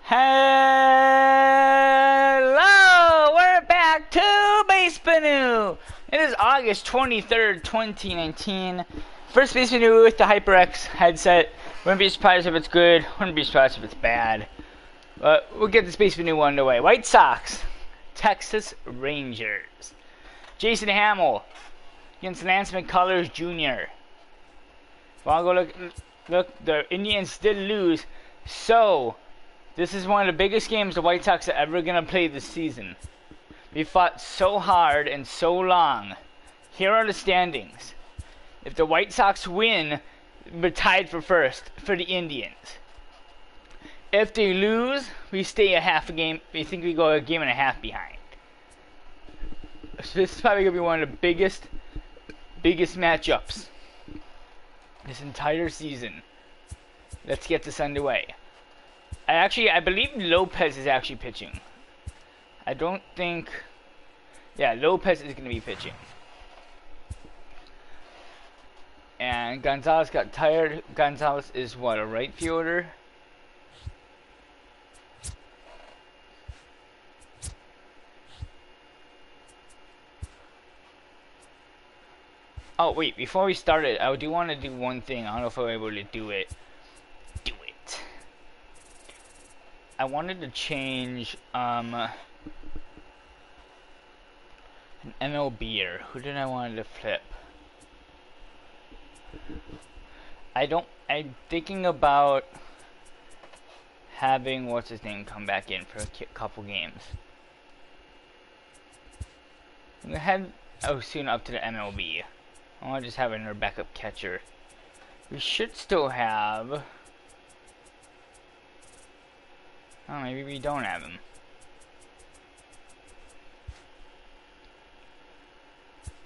Hello! We're back to Basebnnou! It is August 23rd, 2019. First Basebnnou with the HyperX headset. Wouldn't be surprised if it's good, wouldn't be surprised if it's bad. But we'll get this Basebnnou one underway. White Sox, Texas Rangers. Jason Hamill against Lance McCullers Jr. If I go look, the Indians did lose, so this is one of the biggest games the White Sox are ever going to play this season. We fought so hard and so long. Here are the standings. If the White Sox win, we're tied for first for the Indians. If they lose, we stay a half a game. We think we go a game and a half behind. So this is probably going to be one of the biggest matchups this entire season. Let's get this underway. I believe Lopez is actually pitching. I don't think... Yeah, Lopez is going to be pitching. And Gonzalez got tired. Gonzalez is what, a right fielder? Oh, wait, before we started, I do want to do one thing. I don't know if I'm able to do it. I wanted to change an MLB'er. Who did I want to flip? I'm thinking about having what's his name come back in for a couple games. I'm gonna head soon up to the MLB. I want to just have another backup catcher. We should still have. Oh, maybe we don't have him.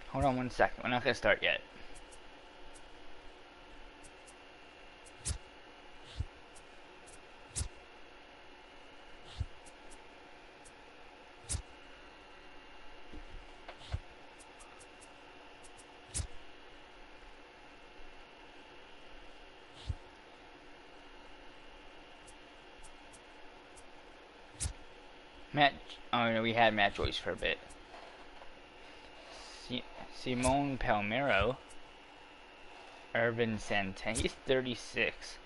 Hold on one second. We're not gonna start yet. Oh no, we had Matt Joyce for a bit. Simone Palmero. Urban Santana. He's 36.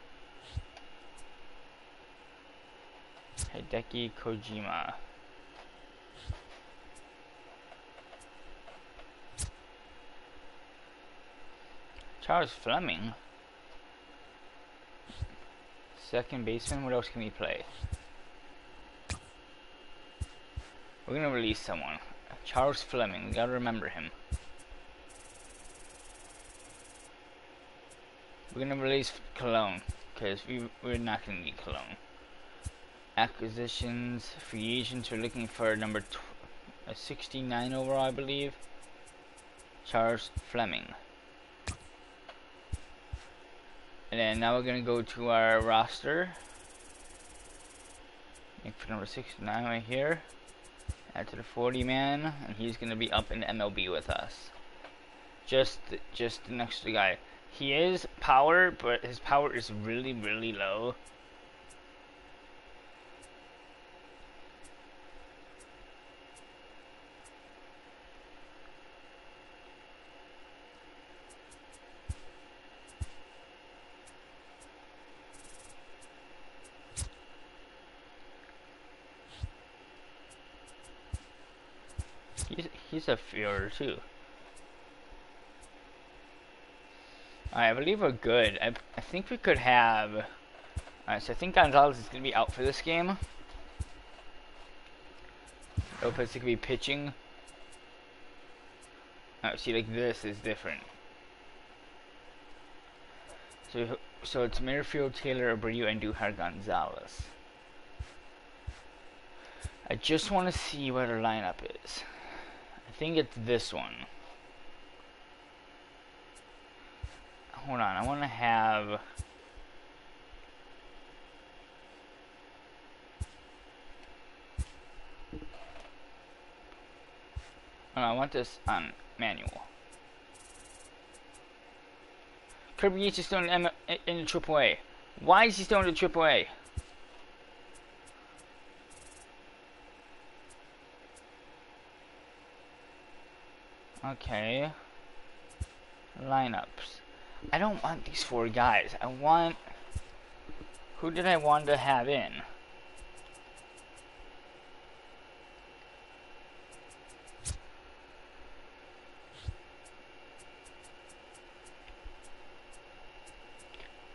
Hideki Kojima. Charles Fleming. Second baseman. What else can we play? We're gonna release someone. Charles Fleming. We gotta remember him. We're gonna release Cologne because we're not gonna need Cologne. Acquisitions, free agents. We're looking for a 69 overall, I believe. Charles Fleming. And then now we're gonna go to our roster. Look for number 69 right here. Add to the 40 man, and he's gonna be up in the MLB with us. Just next to the guy. He is power, but his power is really, really low. He's a fielder too. I believe we're good. I think we could have. Alright, so I think Gonzalez is gonna be out for this game. Lopez is gonna be pitching. Oh, see, like this is different. So it's Merrifield, Taylor, Abreu, and Duhar Gonzalez. I just want to see what our lineup is. I think it's this one. Hold on, I want to have... Oh, I want this on manual. Kirby Yates is still in the AAA. Why is he still in the AAA? Okay. Lineups. I don't want these 4 guys. I want... Who did I want to have in?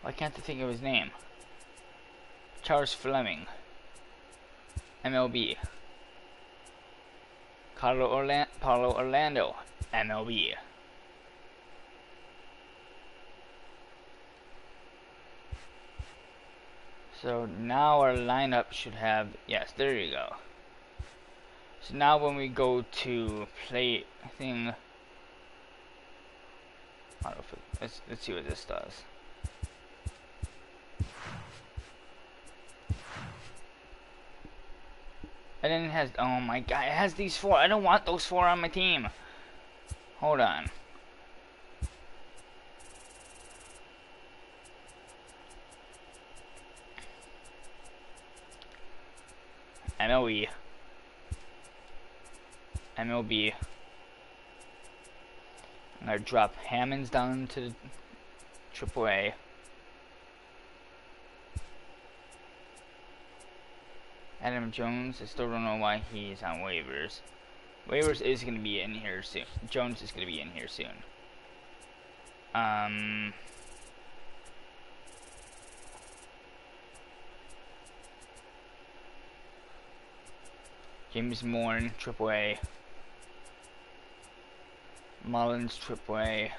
Why can't I think of his name? Charles Fleming. MLB. Paulo Orlando. MLB. So now our lineup should have, yes, there you go. So now when we go to play thing, I don't know if it, let's see what this does. And then it has, oh my god, it has these 4. I don't want those 4 on my team. Hold on. MLB. MLB. I'm gonna drop Hammonds down to AAA. Adam Jones, I still don't know why he's on waivers. Waivers is gonna be in here soon. Jones is gonna be in here soon. James Morn, AAA. Mullins, AAA.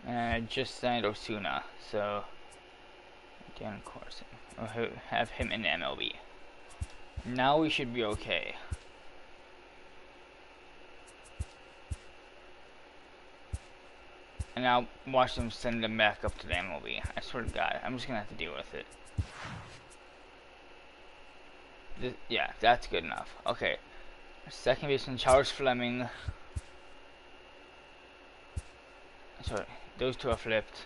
And I just signed Osuna, so again, of course, I'll have him in the MLB. Now we should be okay. And I'll watch them send them back up to the MLB. I swear to God, I'm just gonna have to deal with it. Yeah, that's good enough. Okay. Second baseman Charles Fleming. Sorry, those 2 are flipped.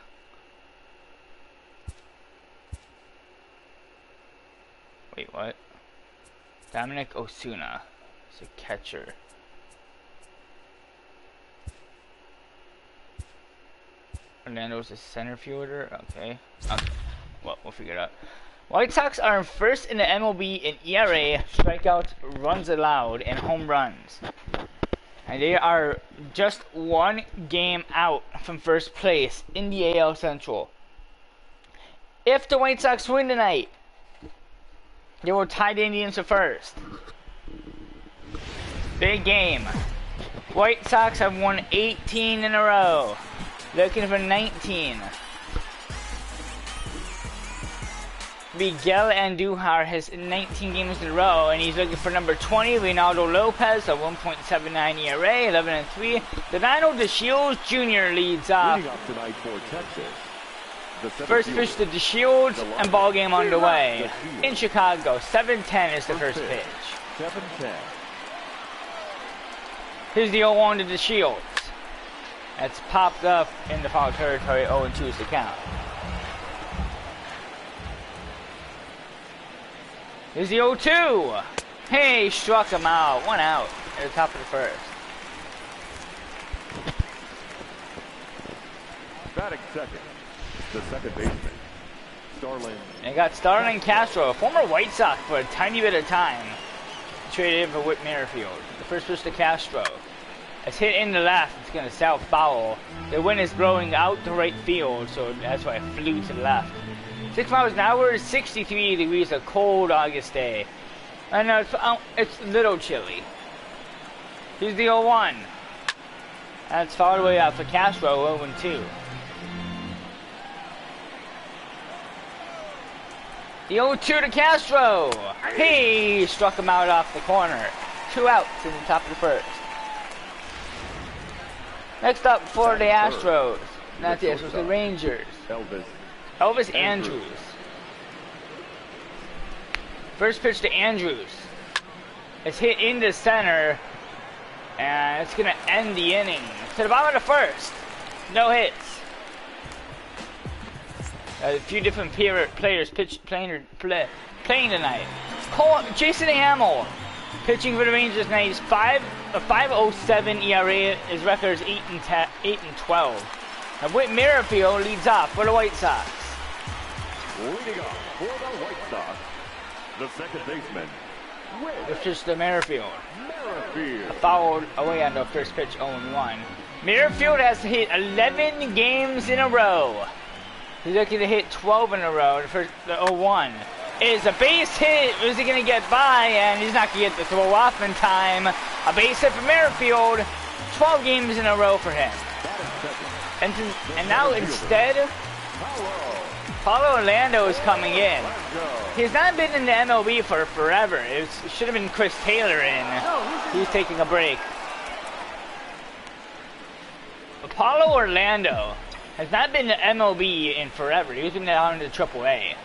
Wait, what? Dominic Osuna is a catcher. Orlando's a center fielder. Okay. Well, we'll figure it out. White Sox are first in the MLB in ERA, strikeouts, runs allowed, and home runs. And they are just 1 game out from first place in the AL Central. If the White Sox win tonight, they will tie the Indians to first. Big game. White Sox have won 18 in a row. Looking for 19. Miguel Andujar has 19 games in a row, and he's looking for number 20, Leonardo Lopez, a 1.79 ERA, 11-3. Donino DeShields Jr. leads off. Tonight for Texas. First pitch to DeShields, and ball game underway. In Chicago, 7-10 is the first pitch. 7-10. Here's the 0-1 to DeShields. That's popped up in the foul territory. 0-2 is the count. Here's the 0-2. Hey, struck him out. 1 out at the top of the first. Batting second, the second baseman, Starlin. They got Starlin Castro, a former White Sox for a tiny bit of time. Traded in for Whit Merrifield. The first pitch to Castro. It's hit in the left. It's going to south foul. The wind is blowing out to right field, so that's why it flew to the left. 6 miles an hour, 63 degrees, a cold August day. And it's a little chilly. Here's the 0-1. That's far away out for Castro, 0-2. The 0-2 to Castro. He struck him out off the corner. 2 outs in the top of the first. Next up for the Astros. Not the Astros, the Rangers. Elvis Andrews. First pitch to Andrews. It's hit into center. And it's going to end the inning. To the bottom of the first. No hits. A few different players playing tonight. Jason Hamill pitching for the Rangers tonight. He's 5.07 ERA. His record is 8-12. Now Whit Merrifield leads off for the White Sox. Leading off for the White Sox, the second baseman, It's just the Merrifield. Merrifield. Fouled away on the first pitch, 0-1. Merrifield has hit 11 games in a row. He's looking to hit 12 in a row. The 0-1 is a base hit. Is he going to get by? And he's not going to get the throw off in time. A base hit for Merrifield. 12 games in a row for him. And now instead, Paulo Orlando is coming in. He's not been in the MLB for forever. It should have been Chris Taylor in. He's taking a break. Paulo Orlando has not been in the MLB in forever. He's been down to AAA.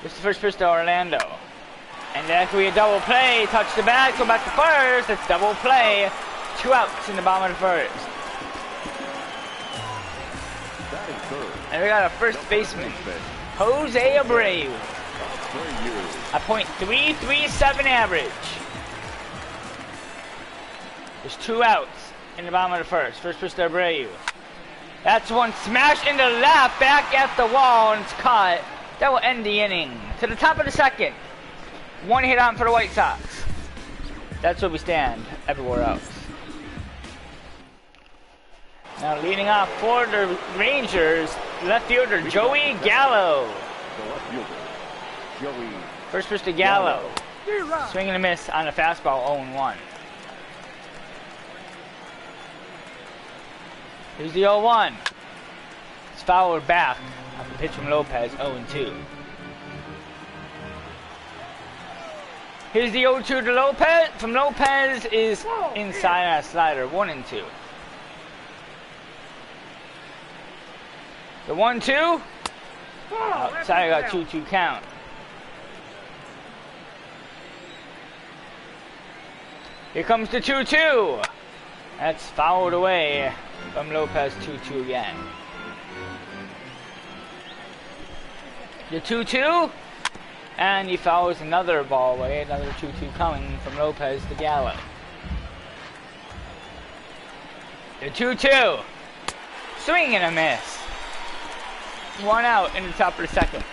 This is the first pitch to Orlando. And that could be a double play. Touch the bag, go back to first. It's double play. 2 outs in the bottom of the first. And we got a first baseman, Jose Abreu. A .337 average. There's 2 outs in the bottom of the first. First pitch to Abreu. That's one smash into left, back at the wall, and it's caught. That will end the inning. To the top of the second. 1 hit on for the White Sox. That's where we stand everywhere else. Now leading off for the Rangers, left fielder Joey Gallo. First pitch to Gallo. Swing and a miss on a fastball, 0-1. Here's the 0-1. It's fouled back off the pitch from Lopez, 0-2. Here's the 0-2 to Lopez. From Lopez is inside on a slider, 1-2. The 1-2. Outside, got 2-2 count. Here comes the 2-2. That's fouled away from Lopez, 2-2 again. The 2-2. And he fouls another ball away. Another 2-2 coming from Lopez to Gallo. The 2-2. Swing and a miss. 1 out in the top of the second.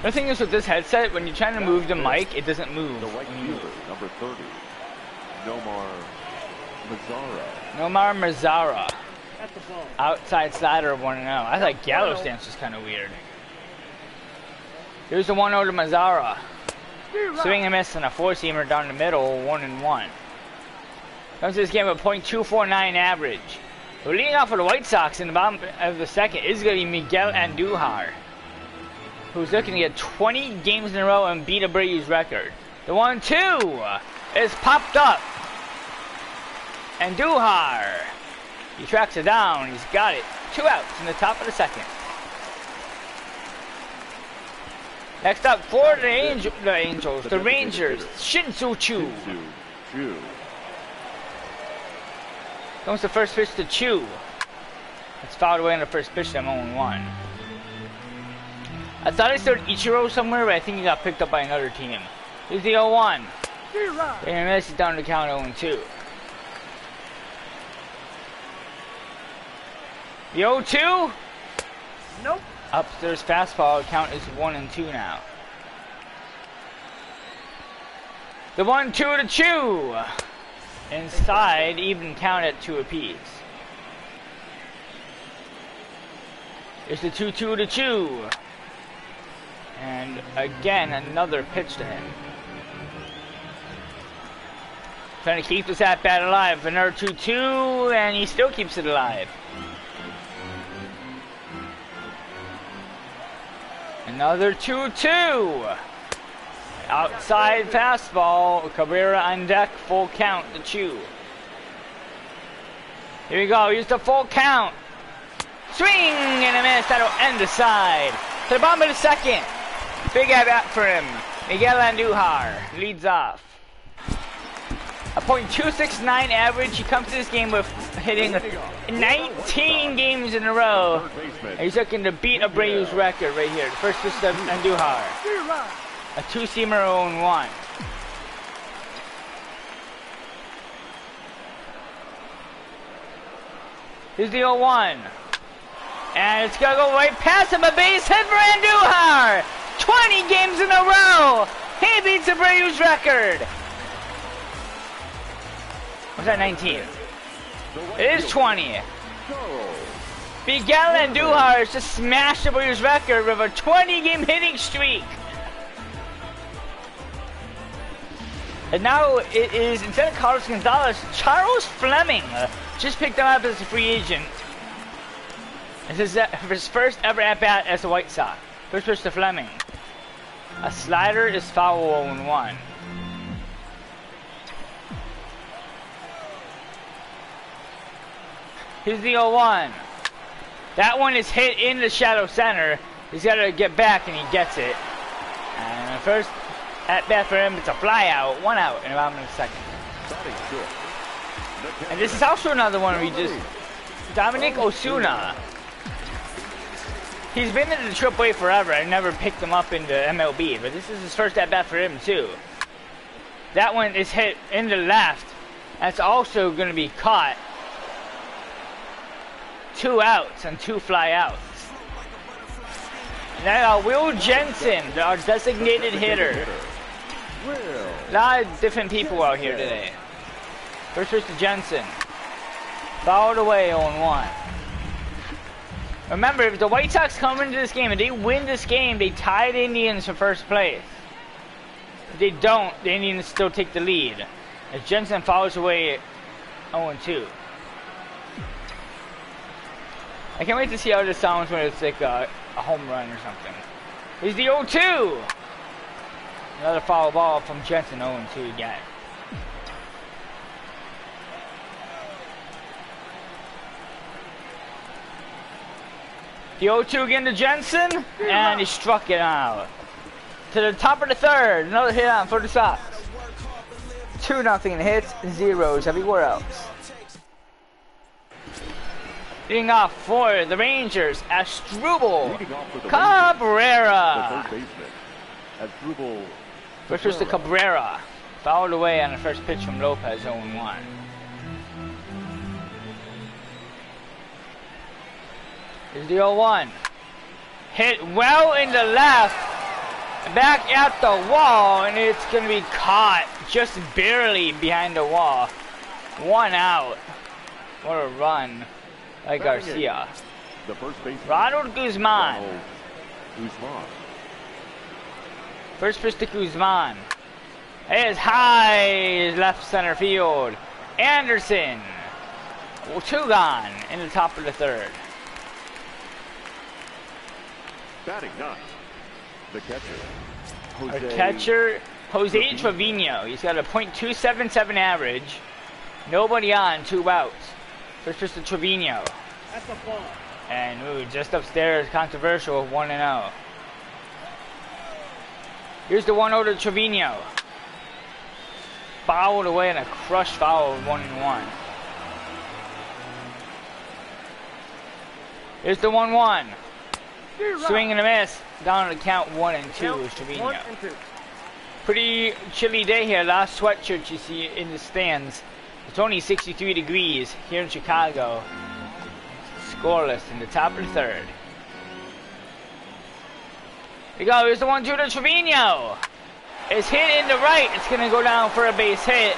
The thing is with this headset, when you're trying to move the mic, it doesn't move. The right fielder, number 30, Nomar Mazara. Nomar Mazara. Outside slider, 1-0. I thought Gallo's stance was kind of weird. Here's the 1-0 to Mazara. Swing and miss and a 4-seamer down the middle, 1-1. Comes to this game with a .249 average. We're leading off for the White Sox in the bottom of the second is going to be Miguel Andujar, who's looking to get 20 games in a row and beat Abreu's record. The 1-2 is popped up. Andujar, he tracks it down. He's got it. 2 outs in the top of the second. Next up for the Rangers, Shin-Soo Choo. Comes the first pitch to Chu. It's fouled away on the first pitch to 0-1. I thought I started Ichiro somewhere, but I think he got picked up by another team. Here's the 0-1. And this is down to count 0-2. The 0-2? Nope. Upstairs fastball, count is 1-2 now. The 1-2 to Chu. Inside, even count at 2 apiece. It's the 2-2 to Chu. And again, another pitch to him. Trying to keep this at-bat alive. Another 2-2, and he still keeps it alive. Another 2-2. Outside fastball. Cabrera on deck. Full count to Chu. Here we go. Here's the full count. Swing and a miss. That'll end the side. To the bottom of the second. Big at bat for him. Miguel Andujar leads off. A .269 average. He comes to this game with hitting 19 games in a row. And he's looking to beat Abreu's record right here. The first pitch to Andujar. A two-seamer 0-1. Here's the 0-1. And it's going to go right past him. A base hit for Andujar. 20 games in a row. He beats Abreu's record. Was that 19? It is 20. Miguel Andujar has just smashed Abreu's record with a 20-game hitting streak. And now it is, instead of Carlos Gonzalez, Charles Fleming just picked him up as a free agent. This is his first ever at-bat as a White Sox. First pitch to Fleming. A slider is foul 0-1. Here's the 0-1. That one is hit in the shadow center. He's got to get back, and he gets it. And the first at-bat for him, it's a fly out. 1 out in about a second. And this is also another one we just... Dominic Osuna. He's been in the AAA forever. I never picked him up into MLB, but this is his first at-bat for him, too. That one is hit in the left. That's also going to be caught. 2 outs and 2 fly outs. Now Will Jensen, our designated hitter. A lot of different people out here today. First pitch to Jensen. Fouled away 0-1. Remember, if the White Sox come into this game and they win this game, they tie the Indians for first place. If they don't, the Indians still take the lead. As Jensen fouls away 0-2. I can't wait to see how this sounds when it's like a home run or something. Here's the 0-2. Another foul ball from Jensen, 0-2 again. The 0-2 again to Jensen, and he struck it out. To the top of the third, another hit on for the Sox. 2-0 hits, 0s everywhere else. Leading off for the Rangers, Asdrubal Cabrera. First pitch to Cabrera. Fouled away on the first pitch from Lopez, 0-1. Here's the 0-1. Hit well in the left. Back at the wall, and it's going to be caught just barely behind the wall. 1 out. What a run by Garcia. Ronald Guzman. First pitch to Guzman. It is high left center field. Anderson. 2 gone in the top of the third. Batting ninth, the catcher. Our catcher, Jose Trevino. He's got a .277 average. Nobody on, 2 outs. First pitch to Trevino. That's a ball. And ooh, just upstairs, controversial, 1-0. Here's the 1-0 to Trevino. Fouled away and a crushed foul, 1-1. Here's the 1-1. Swing and a miss. Down to the count 1-2 is Trevino. Pretty chilly day here. Last sweatshirt you see in the stands. It's only 63 degrees here in Chicago. Scoreless in the top of the third. Here we go. Here's the 1-2 to Trevino. It's hit in the right. It's going to go down for a base hit.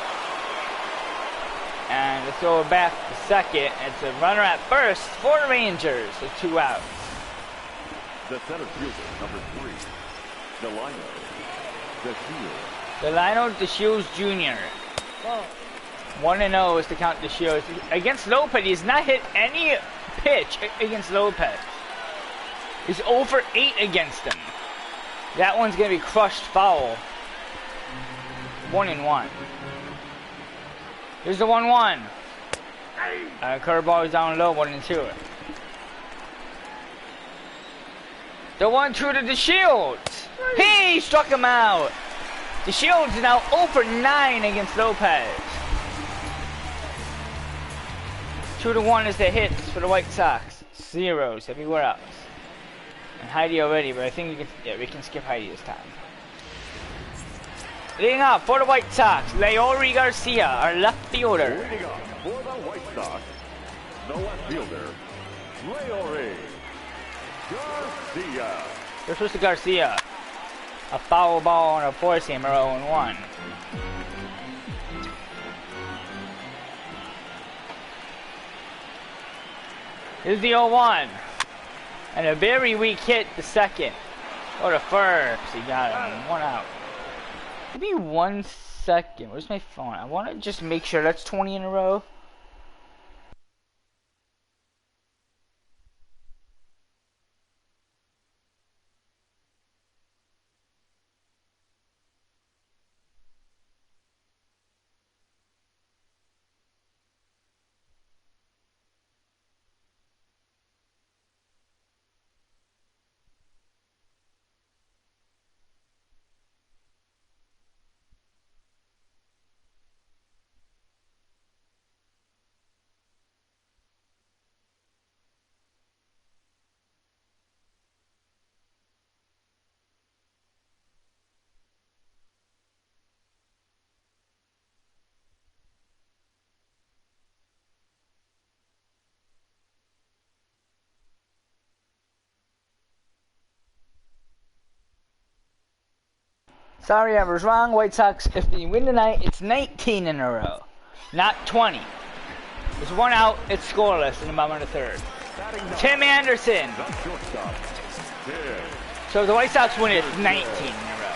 And let's go back to second. It's a runner at first for the Rangers with 2 outs. The center fielder, number 3, Delino DeShields Jr. 1-0 is to count DeShields. Against Lopez, he's not hit any pitch against Lopez. He's 0 for 8 against him. That one's going to be crushed foul. 1-1. Here's the 1-1. Curveball is down low, 1-2. The 1-2 to DeShields. He struck him out. DeShields is now 0 for 9 against Lopez. 2-1 is the hits for the White Sox. Zeros everywhere else. And Heidi already, but I think we can skip Heidi this time. Leading off for the White Sox, Leury Garcia, our left fielder. Leading off for the White Sox, the left fielder, Leury Garcia. This was to Garcia. A foul ball and a four-seamer 0-1. Here's the 0-1. And a very weak hit the second. Or the first. He got him. 1 out. Give me 1 second. Where's my phone? I want to just make sure that's 20 in a row. Sorry, I was wrong. White Sox, if they win tonight, it's 19 in a row, not 20. There's 1 out. It's scoreless in the bottom of the third. Tim Anderson. So if the White Sox win, it's 19 in a row.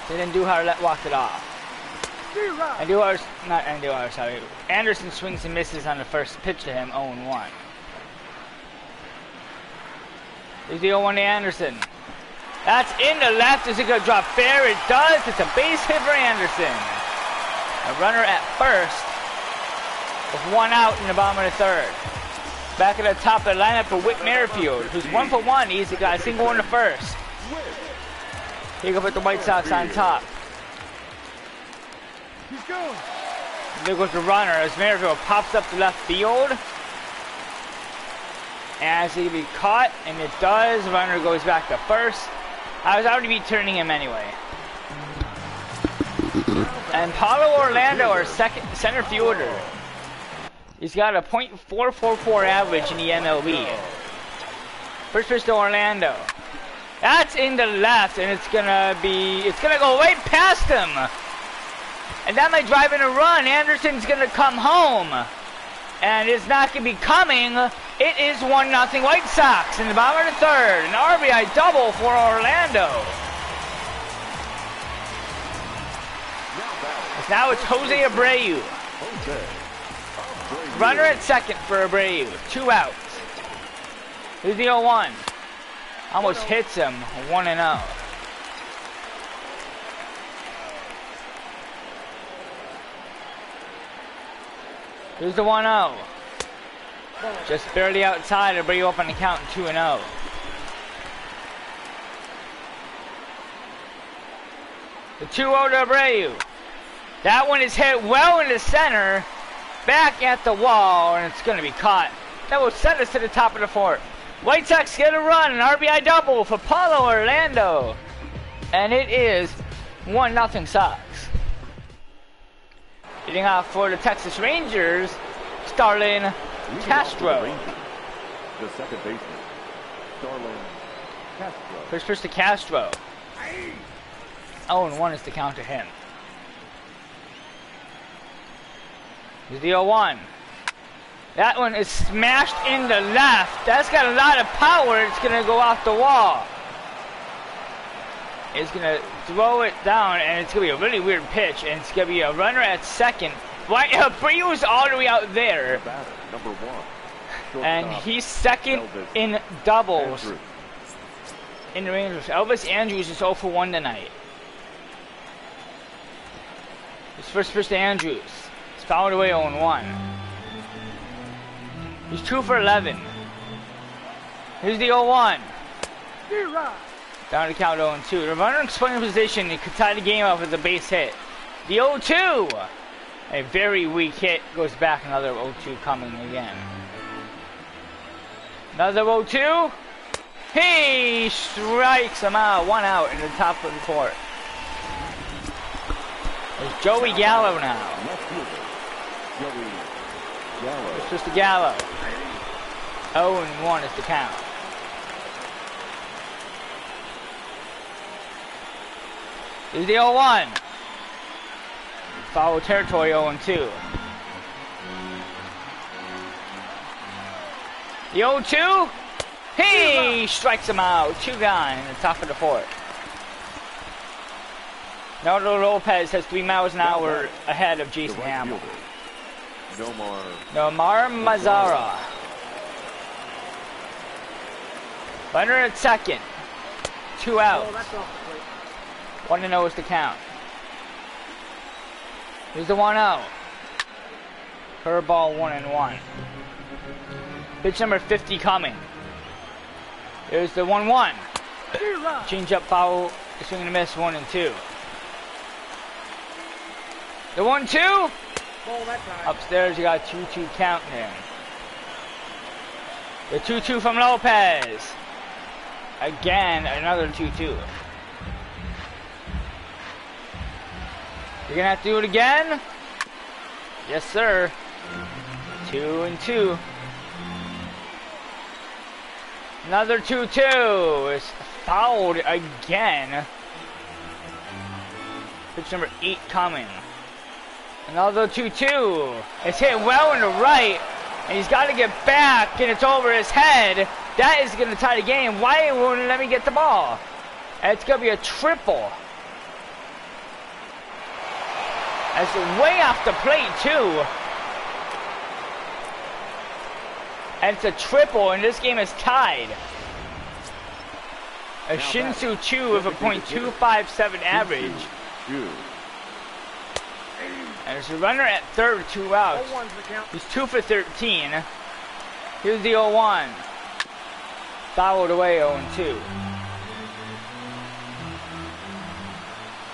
They didn't do hard, walked it off. Sorry. Anderson swings and misses on the first pitch to him, 0-1. There's the 0-1 to Anderson. That's in the left. Is it going to drop fair? It does. It's a base hit for Anderson. A runner at first with 1 out in the bottom of the third. Back at the top of the lineup for Whit Merrifield, who's 1 for 1. He's got a single in the first. Here go put the White Sox on top. There goes the runner as Merrifield pops up to left field. As he can be caught, and it does. The runner goes back to first. I was already be turning him anyway. And Paulo Orlando, our second center fielder. He's got a .444 average in the MLB. First pitch to Orlando. That's in the left, and it's gonna go right past him. And that might drive in a run. Anderson's gonna come home. And it's not gonna be coming. It is 1-0 White Sox in the bottom of the third. An RBI double for Orlando. Now it's Jose Abreu. Runner at second for Abreu. 2 outs. Here's the 0-1. Almost hits him. 1-0. Here's the 1-0. Just barely outside. Abreu up on the count. 2-0. The 2-0 to Abreu. That one is hit well into center. Back at the wall, and it's going to be caught. That will send us to the top of the fourth. White Sox get a run, an RBI double for Paulo Orlando. And it is 1-0 Sox. Hitting off for the Texas Rangers, Starlin Castro. The second baseman, Starlin Castro. First pitch to Castro. 0-1 is the count to him. Here's the 0-1. That one is smashed in the left. That's got a lot of power. It's going to go off the wall. It's going to throw it down, and it's going to be a really weird pitch, and it's going to be a runner at second. Right, Abreu's all the way out there. Number 1. And he's second in doubles in the Rangers. Elvis Andrews is 0 for 1 tonight. His first pitch to Andrews. It's fouled away 0-1. He's 2 for 11. Here's the 0-1. Down to count 0-2. The runner in scoring position, he could tie the game up with a base hit. The 0-2. A very weak hit goes back. Another 0-2 coming again. Another 0-2. He strikes him out. 1 out in the top of the court. There's Joey Gallo now. It's just a Gallo. 0-1 is the count. Here's the 0-1. Foul territory 0-2. The 0-2. He strikes him out. 2 gone in the top of the fourth. Nardo Lopez has 3 miles an hour ahead of Jason Hamill. Nomar Mazara. Runner at second. 2 outs. 1-0 is the count. Here's the 1-0. Curveball 1-1. Pitch number 50 coming. Here's the 1-1. Change up foul. Swing and a miss 1-2. The 1-2. Upstairs you got 2-2 count there. The 2-2 from Lopez. Again, another 2-2. You're gonna have to do it again? Yes, sir. 2-2. Another 2-2 is fouled again. Pitch number 8 coming. Another 2-2. It's hit well in the right, and he's got to get back, and it's over his head. That is going to tie the game. Why won't it let me get the ball? And it's going to be a triple. That's way off the plate, too. And it's a triple, and this game is tied. A Shin-Soo Choo with a .257 average. And there's a runner at third, 2 outs. He's 2 for 13. Here's the 0-1. Fouled away 0-2.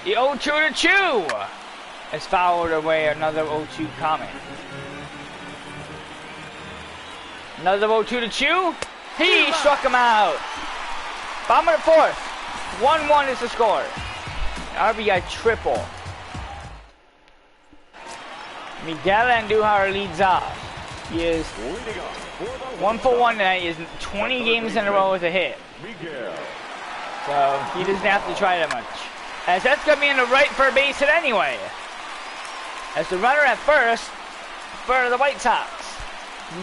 The 0-2 to Choo is fouled away, another 0-2 coming. Another 0-2 to Choo. He struck him out. Bottom of the fourth. 1-1 is the score. RBI triple. Miguel Andujar leads off. He is 1 for 1 tonight. He is 20 games in a row with a hit. So he doesn't have to try that much. As that's going to be in the right for base hit anyway. As the runner at first for the White Sox.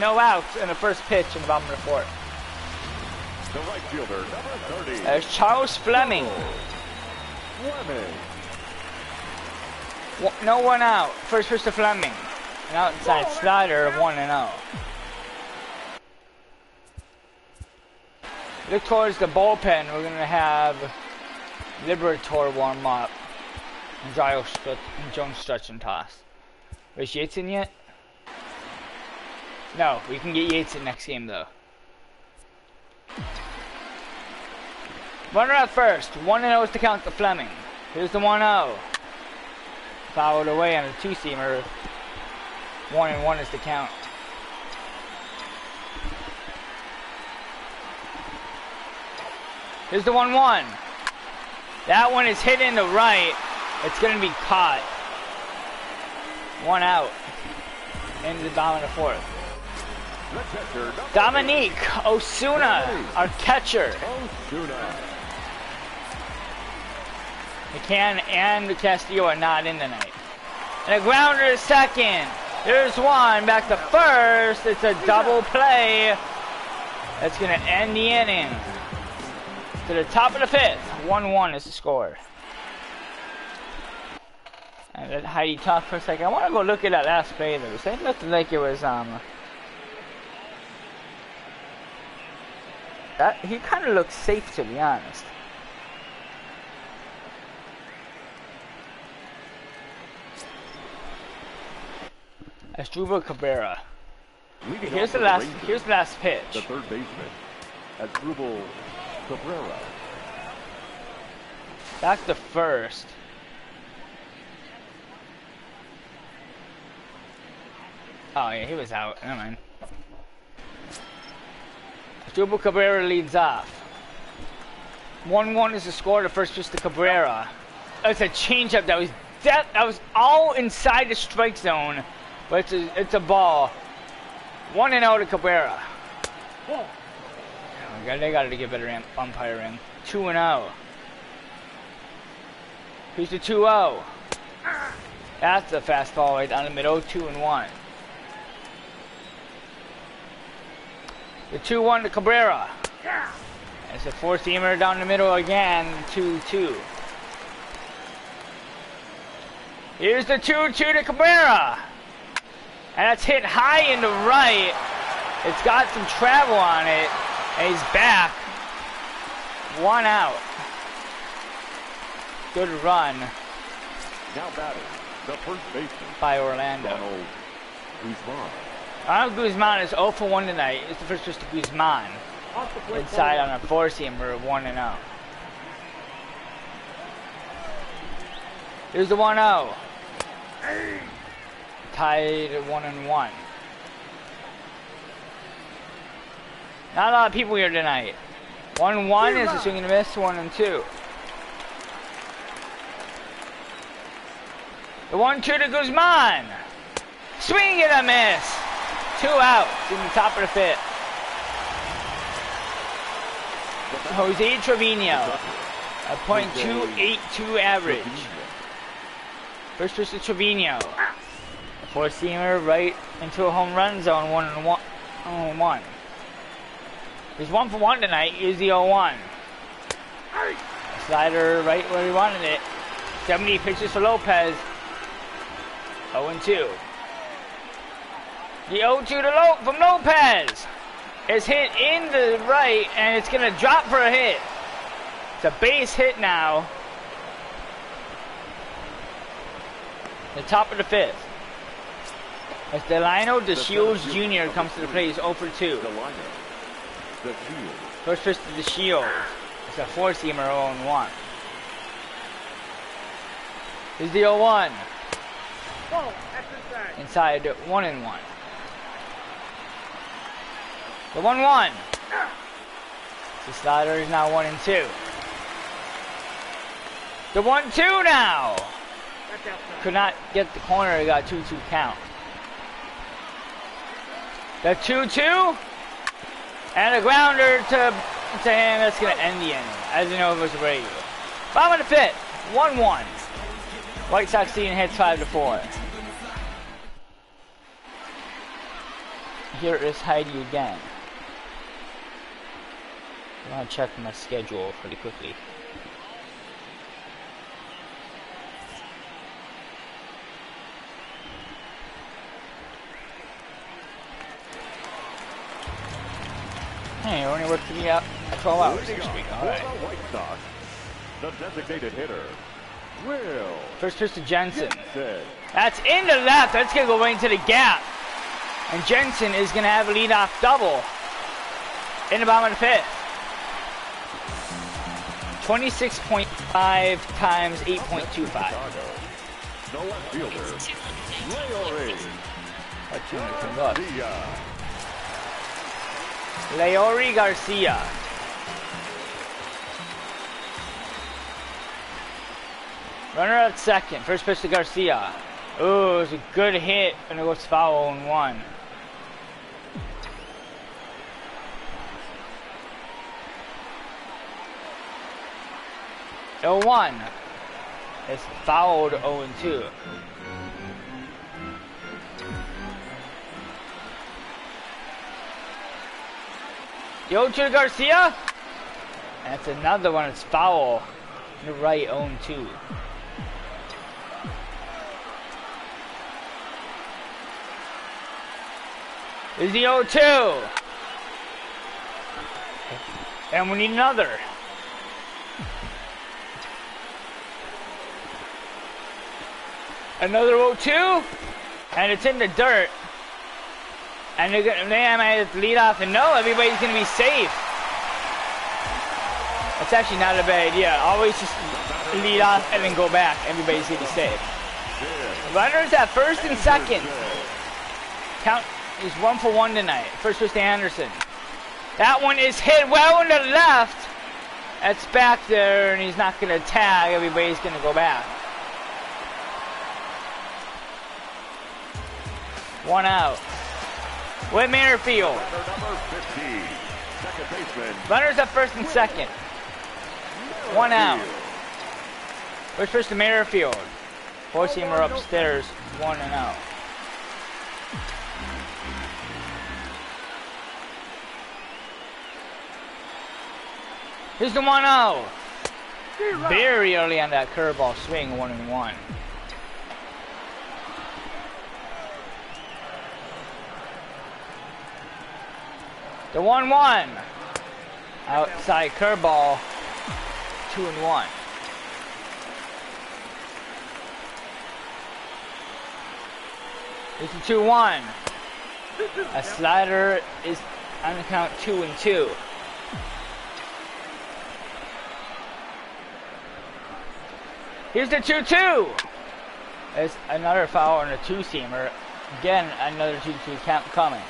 No outs in the first pitch in the bottom of the fourth. The right fielder, number 30. There's Charles Fleming. No 1 out. First pitch to Fleming. An outside slider of 1-0. Look towards the bullpen. We're going to have Liberator warm up. And Jones stretch and toss. Is Yates in yet? No, we can get Yates in next game though. Runner at first. 1-0 is to count to Fleming. Here's the 1-0. Fouled away on a 2-seamer. 1-1 is the count. Here's the 1-1. That one is hit in the right. It's going to be caught. 1 out. Into the bottom of the fourth. Dominique Osuna, our catcher. McCann and Castillo are not in tonight. And a grounder to second. There's one. Back to first. It's a double play. That's going to end the inning. To the top of the fifth. 1-1 is the score. And let Heidi talk for a second. I want to go look at that last play though. It looked like it was he kind of looks safe, to be honest. Asdrubal Cabrera. Here's the last pitch. The third baseman, Asdrubal Cabrera. Back to first. Oh yeah, he was out. Never mind. Asdrubal Cabrera leads off. 1-1 is the score. The first pitch to Cabrera. It's a changeup that was all inside the strike zone, but it's a ball. 1-0 to Cabrera. Oh my God, they got to get better umpiring. 2-0. Here's the 2-0. That's a fastball right down the middle. 2-1. The 2-1 to Cabrera. It's a four-seamer down the middle again. 2-2. Here's the 2-2 to Cabrera. And that's hit high in the right. It's got some travel on it. And he's back. 1 out. Good run. Now batting, the first baseman by Orlando. Ronald Guzman. Ronald Guzman is 0 for 1 tonight. It's the first pitch to Guzman. Inside on a four-seamer, 1-0. Here's the 1-0. Tied at 1-1. Not a lot of people here tonight. 1-1 is a swing and a miss. 1-2. The 1-2 to Guzman. Swing and a miss. 2 outs in the top of the fifth. Jose Trevino, a .282 average. First pitch to Trevino. A four-seamer right into a home run zone. 1-1. He's 1 for 1 tonight. Here's the 0-1. Slider right where he wanted it. 70 pitches for Lopez. 0-2. The 0-2 from Lopez is hit in the right, and it's going to drop for a hit. It's a base hit now. The top of the fifth. As Delino DeShields Jr. comes to the plate. He's 0 for 2. First pitch to DeShields. It's a four-seamer, 0-1. Here's the 0-1. Inside 1-1. The 1-1. The slider is now 1-2. The 1-2 now. Could not get the corner. He got 2-2 count. The 2-2. And a grounder to him. That's going to end the inning. As you know, it was regular. Bottom of the fifth. 1-1. White Sox leading hits 5-4. Here is Heidi again. I want to check my schedule pretty quickly. Hey, I only worked 12 hours this week. Alright. The designated hitter, Will. First pitch to Jensen. That's in the left. That's going to go right into the gap. And Jensen is going to have a leadoff double in the bottom of the fifth. 26.5 times 8.25. The left fielder, Leori. Leori Garcia. Runner at second. First pitch to Garcia. Ooh, it was a good hit, and it goes foul 0-1. The 0-1 is fouled 0-2. The 0-2 to Garcia. And that's another one. It's foul. To the right 0-2. There's the 0-2. And we need another. Another 0-2. And it's in the dirt. And they might have to lead off, and no, everybody's going to be safe. That's actually not a bad idea. Always just lead off and then go back. Everybody's going to be safe. Runners at first and second. Count is 1 for 1 tonight. First pitch to Anderson. That one is hit well in the left. That's back there, and he's not going to tag. Everybody's going to go back. 1 out. Whit Merrifield. Number 15, second baseman. Runners at first and second. 1 out. First pitch to Merrifield. Four-seamer upstairs. 1 and out. Here's the 1-0. Very early on that curveball swing, 1-1. The 1-1. Outside curveball, 2-1. Here's the 2-1. A slider is on the count 2-2. Here's the 2-2. It's another foul on a two-seamer. Again, another 2-2 count coming.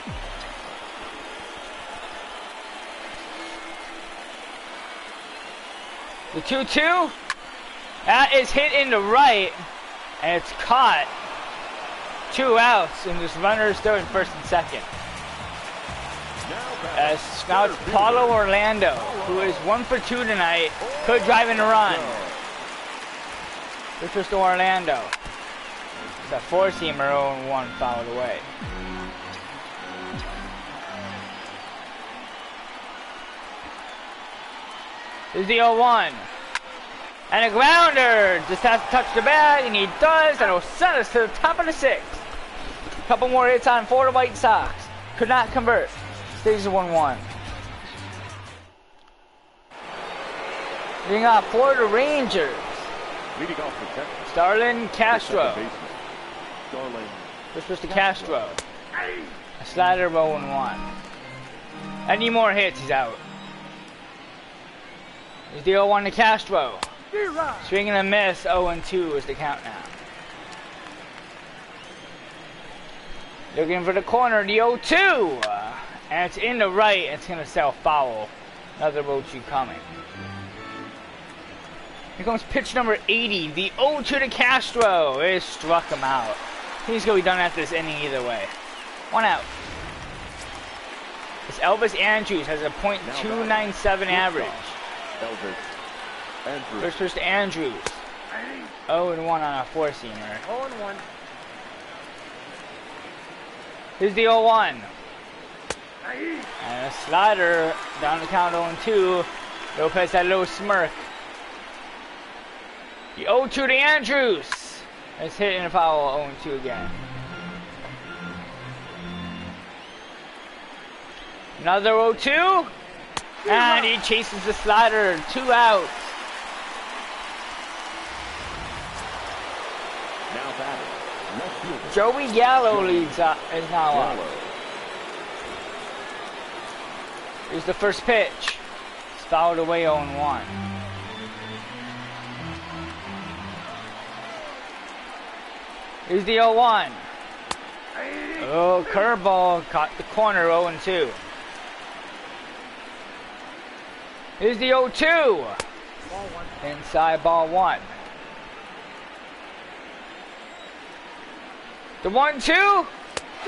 The 2-2. That is hit in the right, and it's caught. 2 outs, and this runner is still in first and second. Now it's Paulo Orlando, who is 1 for 2 tonight. Could drive in a run. This was to Orlando. It's a four-seamer, 0-1 fouled away. Here's the 0-1. And a grounder. Just has to touch the bag, and he does. And it'll send us to the top of the 6th. A couple more hits on for the White Sox. Could not convert. Stays at 1-1. Leading off for the Rangers. Leading off the second. Starlin Castro. Starlin. This was to Castro. A slider of 0-1. Any more hits, he's out. Here's the 0-1 to Castro. Swing and a miss, 0-2 is the count now. Looking for the corner, the 0-2. And it's in the right, it's going to sell foul. Another 0-2 coming. Here comes pitch number 80, the 0-2 to Castro. It struck him out. He's going to be done after this inning either way. 1 out. This Elvis Andrews has a .297 average. Elvis Andrews. First pitch to Andrews. 0-1 on a four-seamer. 0-1. Here's the 0-1. And a slider down the count 0-2. Lopez had a little smirk. The 0-2 to Andrews. It's hit in a foul, 0-2 again. Another 0-2. And he chases the slider. 2 outs. Now batting. Left fielder. Joey Gallo leads up, is now up. Gallo. Here's the first pitch. It's fouled away 0-1. Here's the 0-1. Oh, curveball caught the corner, 0-2. Here's the 0-2. Inside ball 1. The 1-2.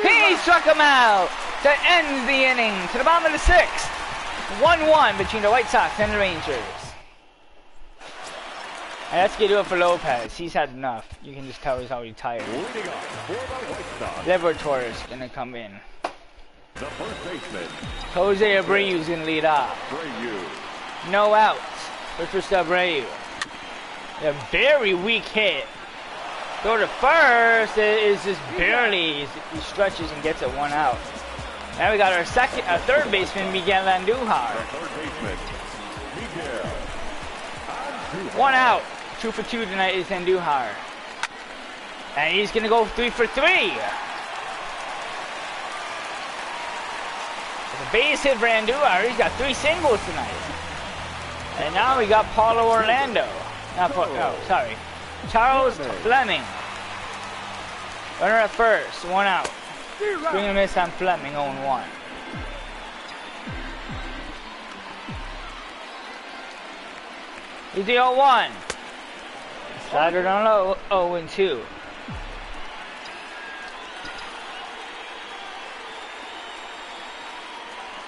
He struck him out. That ends the inning to the bottom of the 6th. 1-1 between the White Sox and the Rangers. And that's going to do it for Lopez. He's had enough. You can just tell he's already tired. Leading off for the White Sox. Liberatore is going to come in. The first baseman. Jose Abreu's going to lead off. Abreu. No outs. First for Abreu. A very weak hit. Go to first. It is just barely. He stretches and gets it 1 out. Now we got our third baseman, Miguel Andujar. Third baseman. Miguel. 1 out. 2 for 2 tonight is Andujar. And he's going to go 3 for 3. It's a base hit for Andujar. He's got 3 singles tonight. And now we got Paulo Orlando. Charles Fleming. Runner at first. 1 out. Swing and a miss on Fleming, 0-1. He's the 0-1. Slider down low, 0-2.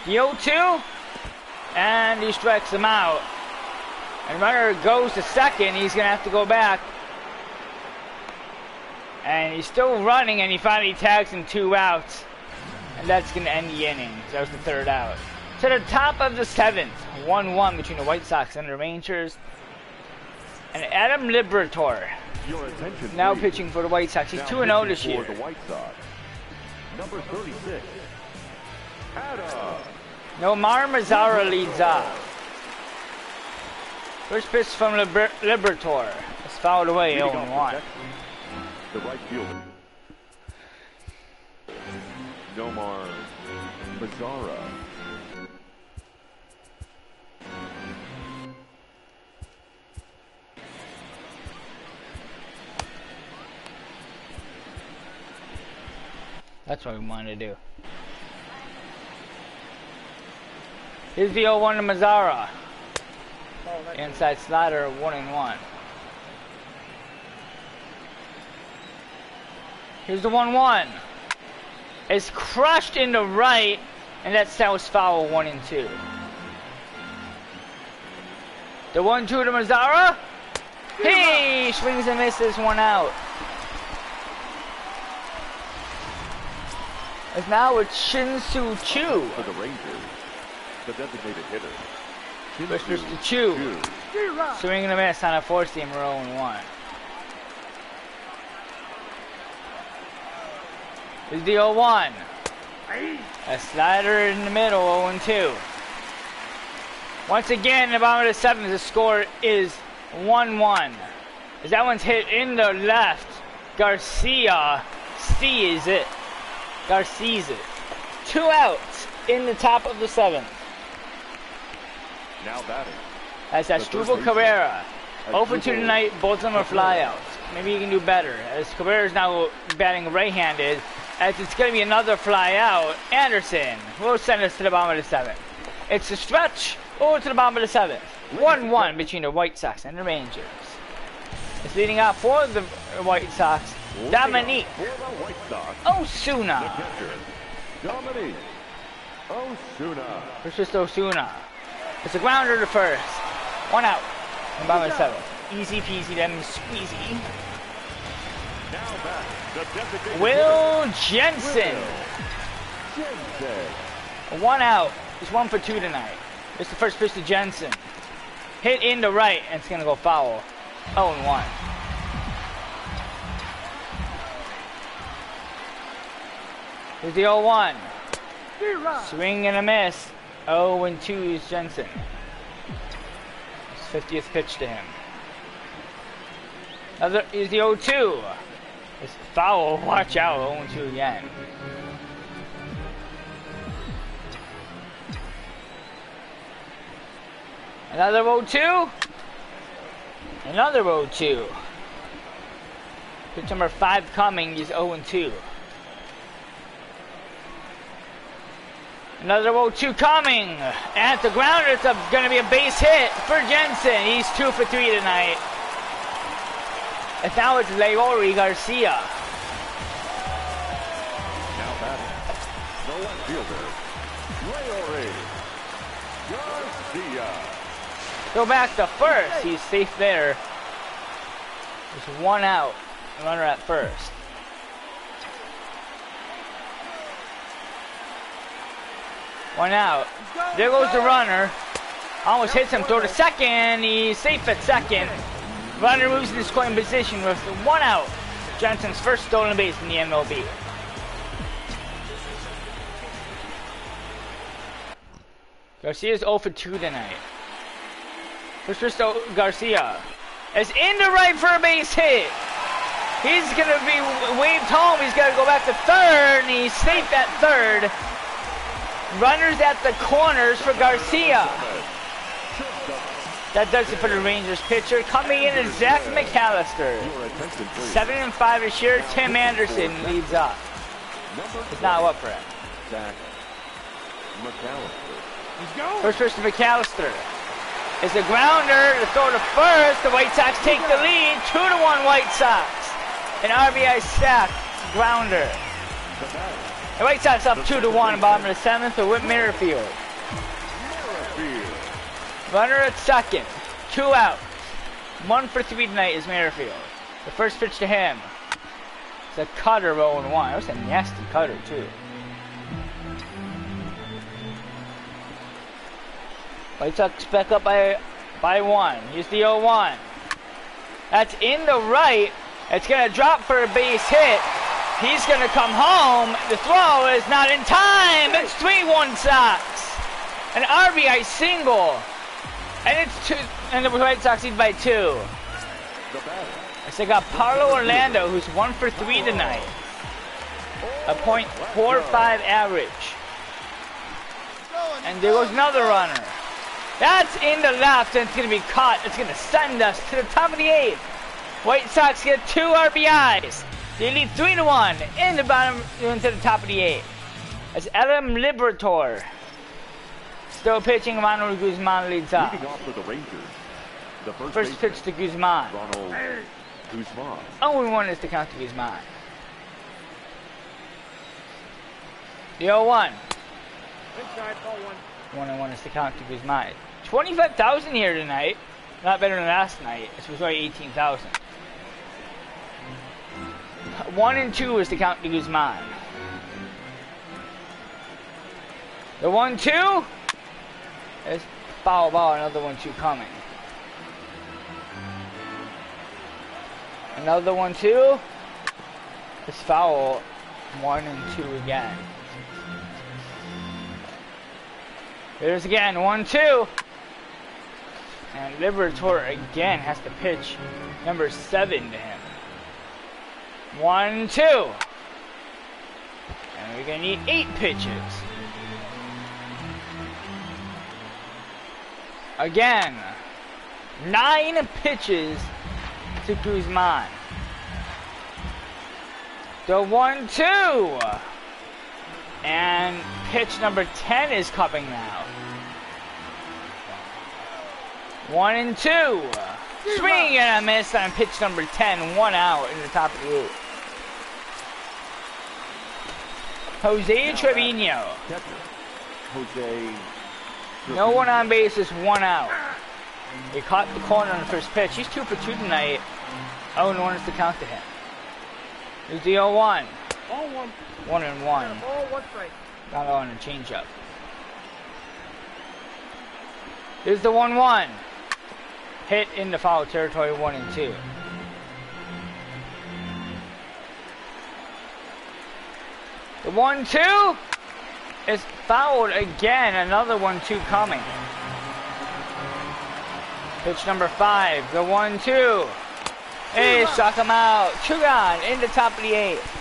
The 0-2, and he strikes him out. And runner goes to second. He's going to have to go back. And he's still running, and he finally tags him 2 outs. And that's going to end the inning. That was the 3rd out. To the top of the 7th, 1-1 between the White Sox and the Rangers. And Adam Liberatore now pitching for the White Sox. He's 2-0 this year. The White Sox. Number 36, Adam. Nomar Mazara leads off. First pitch from Liberatore. It's fouled away, 0-1. The right fielder, Nomar Mazara. That's what we wanted to do. Here's the 0-1 to Mazara. Inside slider, 1-1. Here's the 1-1. It's crushed into right, and that sounds foul, 1-2. The 1-2 to Mazara. He swings and misses, 1 out. And now it's Shin-Soo Choo. For the Rangers, the designated hitter. First pitch to Choo. Swing and a miss on a 4-seamer, 0-1. Here's the 0-1. A slider in the middle, 0-2. Once again, in the bottom of the 7th, the score is 1-1. As that one's hit in the left, Garcia sees it. Garcia's it. 2 outs in the top of the 7th. Now batting. That's Asdrubal Carrera. 0 for 2 tonight, both of them are flyouts. Maybe he can do better, as Carrera's now batting right-handed, as it's going to be another fly out. Anderson will send us to the bottom of the 7th. It's a stretch over to the bottom of the 7th. 1-1 between the White Sox and the Rangers. It's leading out for the White Sox, Dominique Osuna. Dominique Osuna. It's just Osuna. It's a grounder to first. 1 out. And bottom of the 7th. Easy peasy, lemon squeezy. Now back, the designated Will Jensen. Jensen. 1 out. It's 1 for 2 tonight. It's the first pitch to Jensen. Hit in the right, and it's going to go foul. 0-1. Here's the 0-1. Swing and a miss. 0-2 is Jensen. His 50th pitch to him. Another is the 0-2. It's foul. Watch out. 0-2 again. Another 0-2. Another 0-2. Pitch number 5 coming is 0-2. Another 0-2 coming. At the grounder, it's going to be a base hit for Jensen. He's 2 for 3 tonight. And now it's Leori Garcia. Now batting, the left fielder, Leori Garcia. Go back to first. He's safe there. There's 1 out. Runner at first. One out. There goes the runner. Almost hits him. Throw to second. He's safe at second. Runner moves into scoring position with 1 out. Jensen's first stolen base in the MLB. Garcia's 0 for 2 tonight. First pitch to Garcia. It's into right for a base hit. He's going to be waved home. He's got to go back to third, and he's safe at third. Runners at the corners for Garcia. That does it for the Rangers pitcher. Coming in is Zach McAllister. 7-5 this year. Tim Anderson leads up. Number It's not up for him. Zach McAllister. He's going. First pitch to McAllister. It's a grounder to throw to first. The White Sox take the lead. 2-1 White Sox. An RBI sack grounder. The batter, The White Sox up 2-1, bottom of the 7th with Whit Merrifield. Merrifield. Runner at second. 2 outs. 1 for 3 tonight is Merrifield. The first pitch to him. It's a cutter 0-1. That was a nasty cutter too. White Sox back up by 1. Here's the 0-1. That's in the right. It's going to drop for a base hit. He's going to come home. The throw is not in time. It's 3-1 Sox. An RBI single. And it's 2. And the White Sox lead by 2. The batter, So they got Paulo Orlando, who's 1 for 3 tonight. A .45 average. And there goes another runner. That's in the left, and it's going to be caught. It's going to send us to the top of the 8th. White Sox get 2 RBIs. They lead 3-1 in the bottom into the top of the 8th. As Adam Liberator still pitching. Manuel Guzman leads off. leading off for the Rangers. The First baseman, pitch to Guzman. Ronald Guzman. 0-1 is the count to Guzman. The 0-1. Inside, ball 1. 1-1 is the count to Guzman. 25,000 here tonight. Not better than last night. This was only 18,000. 1-2 is the count to Guzman. The 1-2 is foul ball. Another 1-2 coming. Another 1-2 is foul. 1-2 again. There's again 1-2. And Liberator again has to pitch number 7 to him. 1-2. And we're gonna need 8 pitches. Again, 9 pitches to Guzman. The 1-2. And pitch number 10 is coming now. 1-2. Swing and a miss on pitch number 10. 1 out in the top of the 8th. Jose Trevino. Catcher, Jose. No one on base is 1 out. He caught the corner on the first pitch. He's 2 for 2 tonight. 0-1 is the count to him. Here's the 0-1. Ball 1. 1-1. Ball 1 strike. Not on a changeup. Here's the 1-1. Hit in the foul territory, 1-2. The 1-2 is fouled again. Another 1-2 coming. Pitch number 5. The 1-2. Hey, struck him out. 2 gone in the top of the 8th.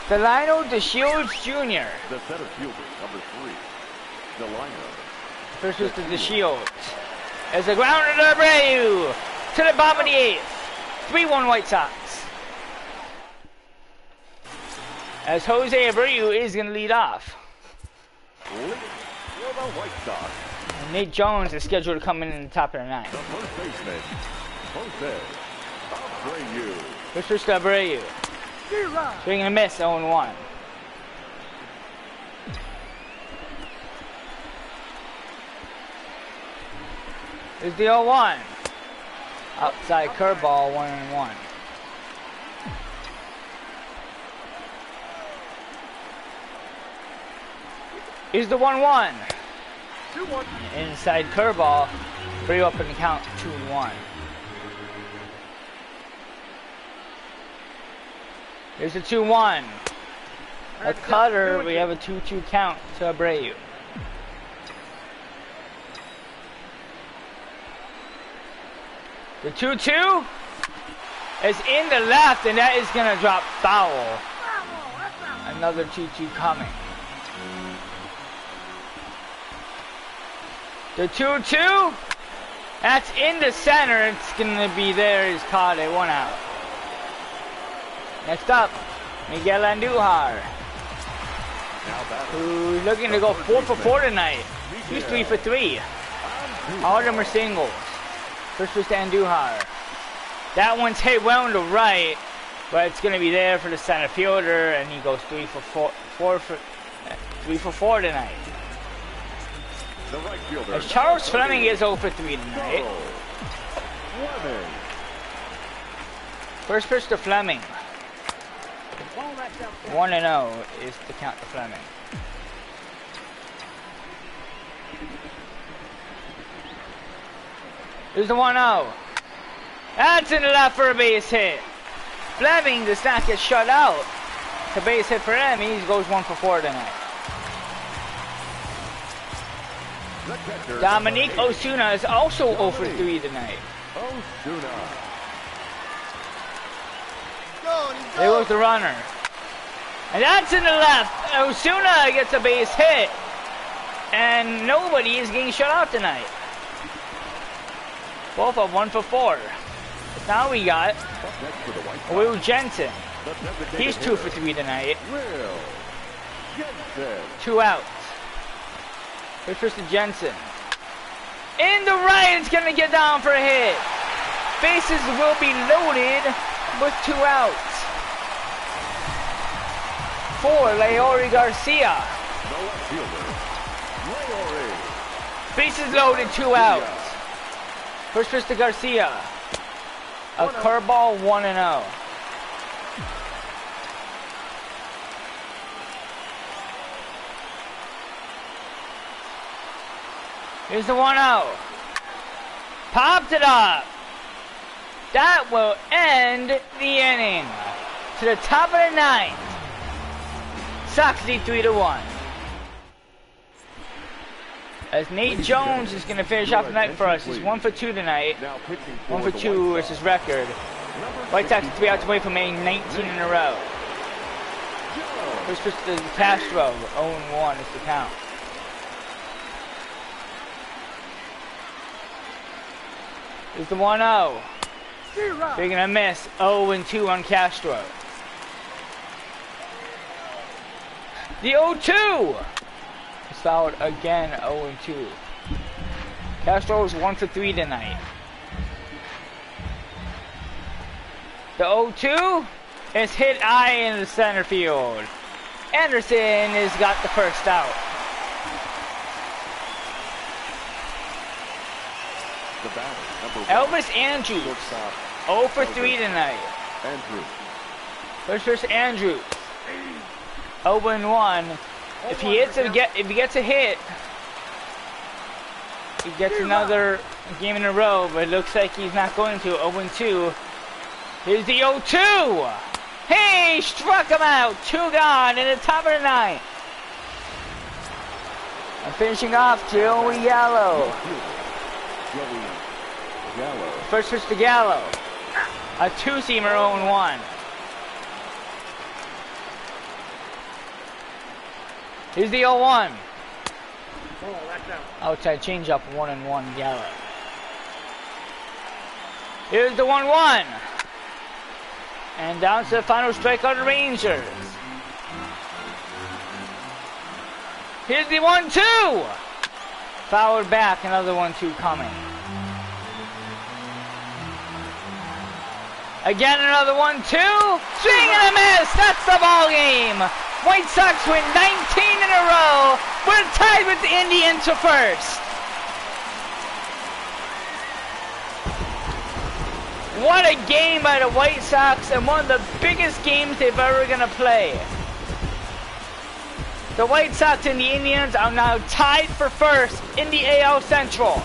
Delino DeShields Jr. The center fielder, number 3. Delino. First was to DeShields. As a grounder to Abreu. To the bottom of the 8th. 3-1 White Sox. As Jose Abreu is going to lead off. Leading for the White Sox. And Nate Jones is scheduled to come in the top of the 9th. The first baseman, Jose Abreu. First was to Abreu. Swing and a miss, 0-1. There's the 0-1. Outside curveball, 1-1. Here's the 1-1. 2-1. Inside curveball. Bring up in the count, 2-1. Here's the 2-1. A cutter, we have a 2-2 count to Abreu. The 2-2 is in the left, and that is going to drop foul. Another 2-2 coming. The 2-2, that's in the center. It's going to be there. He's caught it. 1 out. Next up, Miguel Andujar, Now batting. who's looking to go 4 for 4 tonight. He's 3 for 3. All of them are singles. First pitch to Andujar. That one's hit well to right, but it's going to be there for the center fielder, and he goes 3 for 4 tonight. The right fielder. As Charles Fleming is 0 for 3 tonight. Fleming. First pitch to Fleming. Ball that's out. 1-0 is the count to Fleming. Here's the 1-0. That's in the left for a base hit. Fleming does not get shut out. It's a base hit for him. He goes 1 for 4 tonight. The catcher. Dominique Osuna is also 0 for 3 tonight. Osuna. There goes the runner. And that's in the left. Osuna gets a base hit. And nobody is getting shut out tonight. Both are 1 for 4. Now we got Next for the White Sox. Will Jensen. The designated He's 2 for hitter, 3 tonight. Will Jensen. 2 outs. Here's first to Jensen. In the right, it's going to get down for a hit. Bases will be loaded with 2 outs. For Leori Garcia. The left fielder. Leori. Bases loaded, 2 outs. First pitch to Garcia. A curveball, 1-0. Here's the 1-0. Popped it up. That will end the inning. To the top of the 9th. Sox lead 3-1. As Nate Jones is going to finish off the night for us. He's 1 for 2 tonight. Now pitching 1 for for the 2 White is his Sox. record. Number White Sox 3 outs 62, away from making 19 in a row. Jones. First pitch to Castro. 0-1 is the count. Here's the 1-0. Big and a miss. 0-2 on Castro. The 0-2. It's fouled again. 0-2. Castro is 1 for 3 tonight. The 0-2 is hit high in the center field. Anderson has got the first out. The batter, number 1. Elvis Andrews, Shortstop, 0 for 3 tonight. Andrew. First pitch to Andrews. 0-1. If he gets a hit, he gets another game in a row, but it looks like he's not going to. 0-2. Here's the 0-2. Hey, struck him out. 2 gone in the top of the 9th. And finishing off, Joey Gallo. Joey Gallo. First pitch to Gallo. A 2-seamer, 0-1. Here's the 0-1. Oh, that's out. Outside changeup, 1-1 Gallo. Here's the 1-1. And down to the final strikeout, the Rangers. Here's the 1-2. Fouled back, another 1-2 coming. Again, another 1-2. Swing and a miss. That's the ball game. White Sox win 19 in a row. We're tied with the Indians for first. What a game by the White Sox, and one of the biggest games they've ever gonna play. The White Sox and the Indians are now tied for first in the AL Central.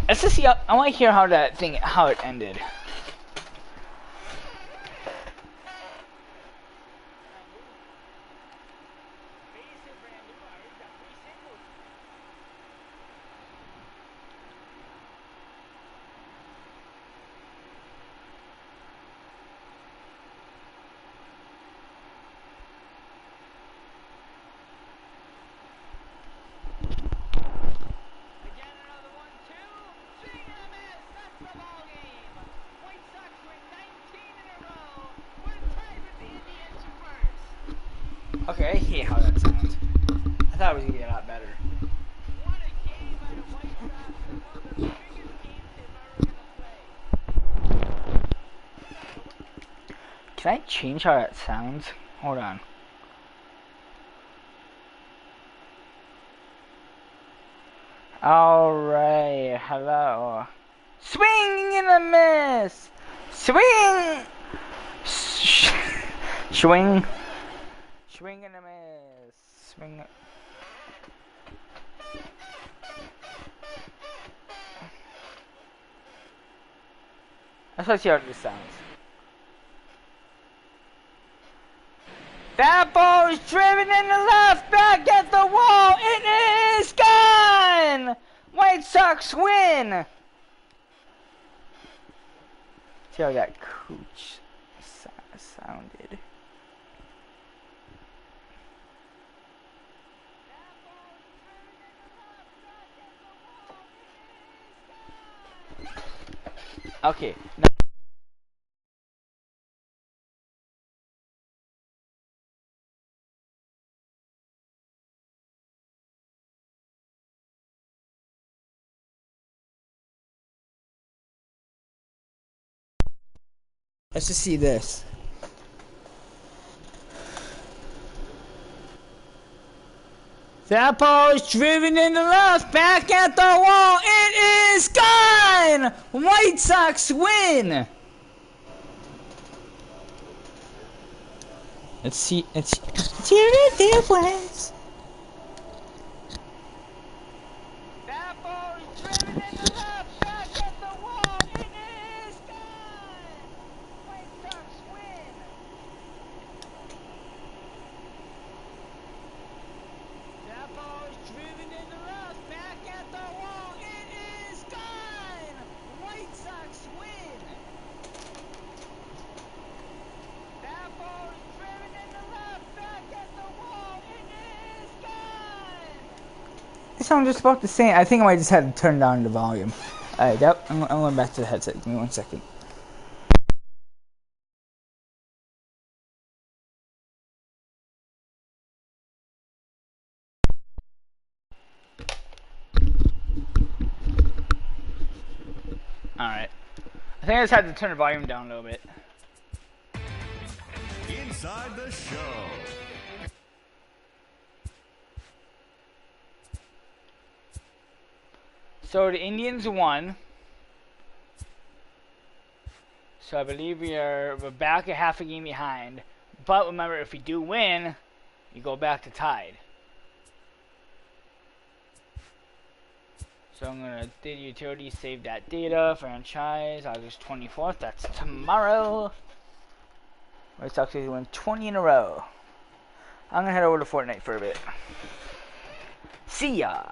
Let's just see. I want to hear how it ended. Again, another 1-2. Swing and a miss. Okay, I hate how that sounds. I thought it was gonna be a lot better. Can I change how that sounds? Hold on. Alright, hello. Swing and a miss! Swing! Swing. Swing and a miss. Swing. Let's see how this sounds. That ball is driven in the left, back at the wall. It is gone! White Sox win! See how that cooch sounded. Okay. Now let's just see this. That ball is driven in the left, back at the wall. It is gone! White Sox win! Let's see. Let's hear the difference. That ball is driven in the left, back at the wall. It is gone! White Sox win! That ball is driven in the left, back at the wall. It is gone! White Sox win! That ball is driven in the left, back at the wall. It is gone! It sounds just about the same. I think I might just have to turn down the volume. Alright, yep, I'm going back to the headset. Give me 1 second. Alright. I think I just had to turn the volume down a little bit. Inside the show. So the Indians won. So I believe we're back a half a game behind. But remember, if we do win, you go back to tied. So I'm gonna data utility, save that data, franchise, August 24th, that's tomorrow. White Sox are win 20 in a row. I'm gonna head over to Fortnite for a bit. See ya!